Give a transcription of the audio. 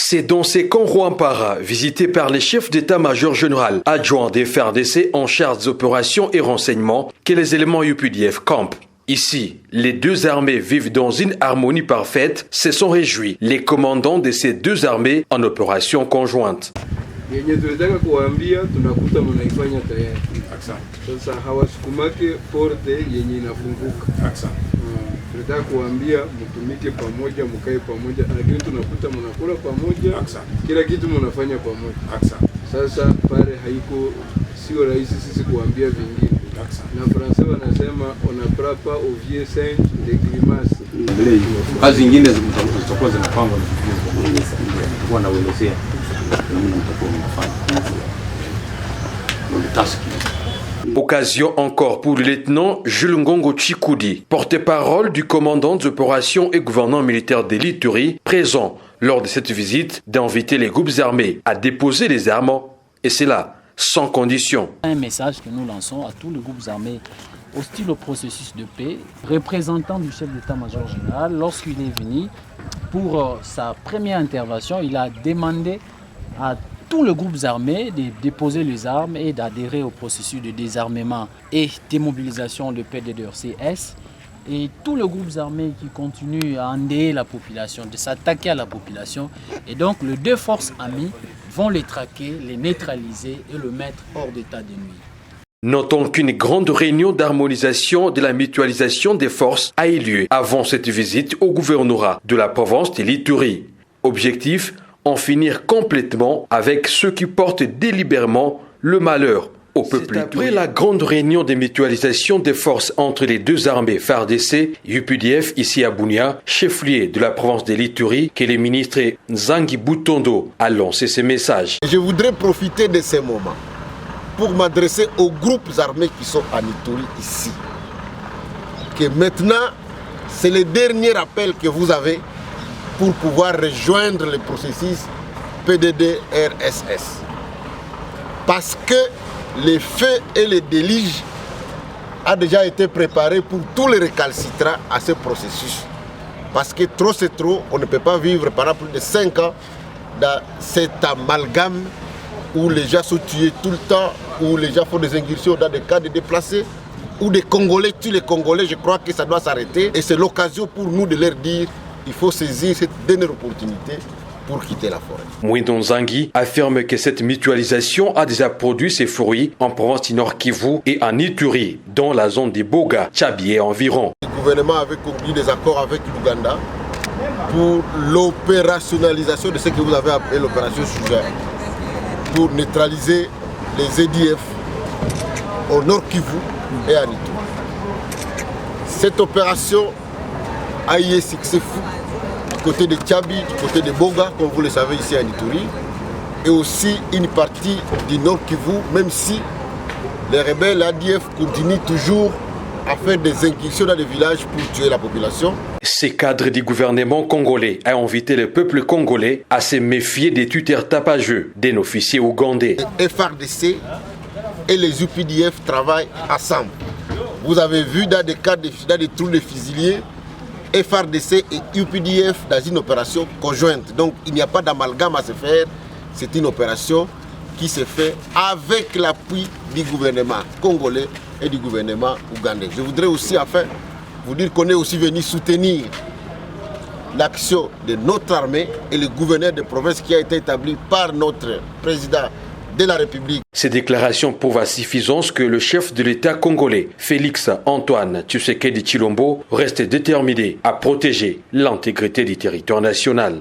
C'est dans ces camps Rwampara, visités par les chefs d'état-major général adjoints des FARDC en charge des opérations et renseignements, que les éléments UPDF campent. Ici, les deux armées vivent dans une harmonie parfaite, se sont réjouis les commandants de ces deux armées en opération conjointe. Yenye tunataka kuwaambia tunakuta mnaifanya tayari. Sasa hawasukumake porte yenye inafunguka. Tunataka kuwaambia mtumike pamoja, mkae pamoja, lakini tunakuta mnakula pamoja. Kila kitu mnafanya pamoja. Sasa pale haiko sio rahisi sisi kuambia vingine. Na Fransai wanasema on a prapa ovier saint de grimace. Kazi nyingine zitakuwa zinapangwa kwa na uelezea. Occasion encore pour le lieutenant Jules Ngongo Chikoudi, porte-parole du commandant des opérations et gouverneur militaire de l'Ituri, présent lors de cette visite, d'inviter les groupes armés à déposer les armes, et c'est là, sans condition. Un message que nous lançons à tous les groupes armés hostiles au processus de paix, représentant du chef d'état-major général, lorsqu'il est venu pour sa première intervention, il a demandé à tous les groupes armés de déposer les armes et d'adhérer au processus de désarmement et démobilisation de PDDRCS. Et tous les groupes armés qui continuent à endeuiller la population, de s'attaquer à la population. Et donc les deux forces amies vont les traquer, les neutraliser et le mettre hors d'état de nuire. Notons qu'une grande réunion d'harmonisation de la mutualisation des forces a eu lieu avant cette visite au gouvernorat de la province de l'Ituri. Objectif, en finir complètement avec ceux qui portent délibérément le malheur au peuple. Après la grande réunion de mutualisation des forces entre les deux armées FARDC et UPDF ici à Bunia, chef-lieu de la province de l'Ituri, que le ministre Nzangi Butondo a lancé ce message. Je voudrais profiter de ce moment pour m'adresser aux groupes armés qui sont en Ituri ici. Que maintenant, c'est le dernier appel que vous avez pour pouvoir rejoindre le processus PDD-RSS. Parce que les feux et les déluges ont déjà été préparés pour tous les récalcitrants à ce processus. Parce que trop c'est trop, on ne peut pas vivre pendant plus de 5 ans dans cet amalgame où les gens sont tués tout le temps, où les gens font des incursions dans des cas de déplacés, où des Congolais tuent les Congolais. Je crois que ça doit s'arrêter. Et c'est l'occasion pour nous de leur dire il faut saisir cette dernière opportunité pour quitter la forêt. Mwindo Nzangi affirme que cette mutualisation a déjà produit ses fruits en province du Nord Kivu et en Ituri, dans la zone des Boga, Tchabi et environ. Le gouvernement avait conclu des accords avec l'Ouganda pour l'opérationnalisation de ce que vous avez appelé l'opération Sugar, pour neutraliser les EDF au Nord Kivu et en Ituri. Cette opération a eu un succès fou du côté de Tchabi, du côté de Boga, comme vous le savez ici à Ituri, et aussi une partie du Nord Kivu, même si les rebelles ADF continuent toujours à faire des incursions dans les villages pour tuer la population. Ces cadres du gouvernement congolais ont invité le peuple congolais à se méfier des tuteurs tapageux d'un officier ougandais. Les FARDC et les UPDF travaillent ensemble. Vous avez vu dans des cas dans des trous de fusiliers, FARDC et UPDF dans une opération conjointe. Donc il n'y a pas d'amalgame à se faire. C'est une opération qui se fait avec l'appui du gouvernement congolais et du gouvernement ougandais. Je voudrais aussi enfin vous dire qu'on est aussi venu soutenir l'action de notre armée et le gouverneur de province qui a été établi par notre président de la République. Ces déclarations prouvent à suffisance que le chef de l'État congolais, Félix Antoine Tshisekedi Tshilombo, reste déterminé à protéger l'intégrité du territoire national.